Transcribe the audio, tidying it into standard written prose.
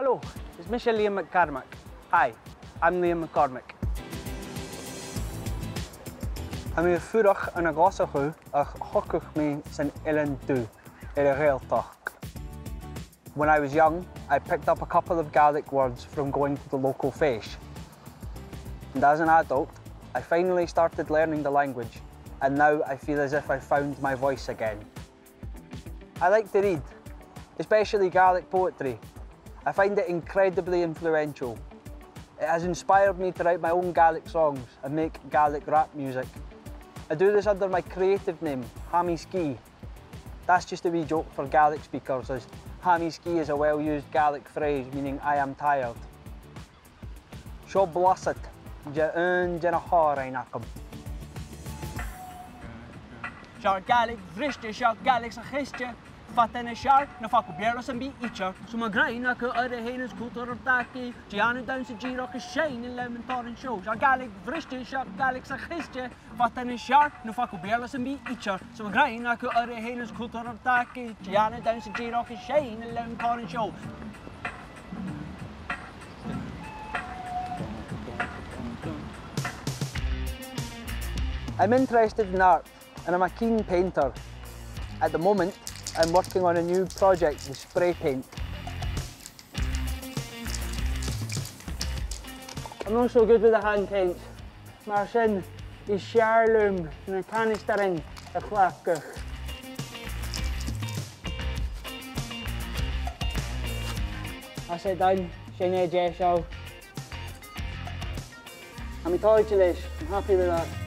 Hello, it's Mr. Liam McCormick. Hi, I'm Liam McCormick. I'm hier vurig in een gossige, hokkig mee zijn illen toe, in a Gaeltach. When I was young, I picked up a couple of Gaelic words from going to the local feis. And as an adult, I finally started learning the language, and now I feel as if I found my voice again. I like to read, especially Gaelic poetry. I find it incredibly influential. It has inspired me to write my own Gaelic songs and make Gaelic rap music. I do this under my creative name, Hammy Sgìth. That's just a wee joke for Gaelic speakers, as Hammy Sgìth is a well-used Gaelic phrase meaning I am tired. Seo blosset, je jena haar ein acum. Shark Gaelic, vriste, shark Gaelic sa gistje. Vat en een shark, na fakku bjerlos en bi itcher. Så man greina ke öre hennes kultur of taki. Gianni danse giro ke shane in lemon torn show. Shark Gaelic, vriste, shark Gaelic sa gistje. Vat en een shark, na fakku bjerlos en bi itcher. Så man greina ke öre hennes kultur of taki. Gianni danse giro ke shane in lemon torn show. I'm interested in art and I'm a keen painter. At the moment, I'm working on a new project with spray paint. I'm not so good with the hand paint. Maar sin is sjarlum en een canisterin a chlapkach. As I done, sin e show. I'm happy with that.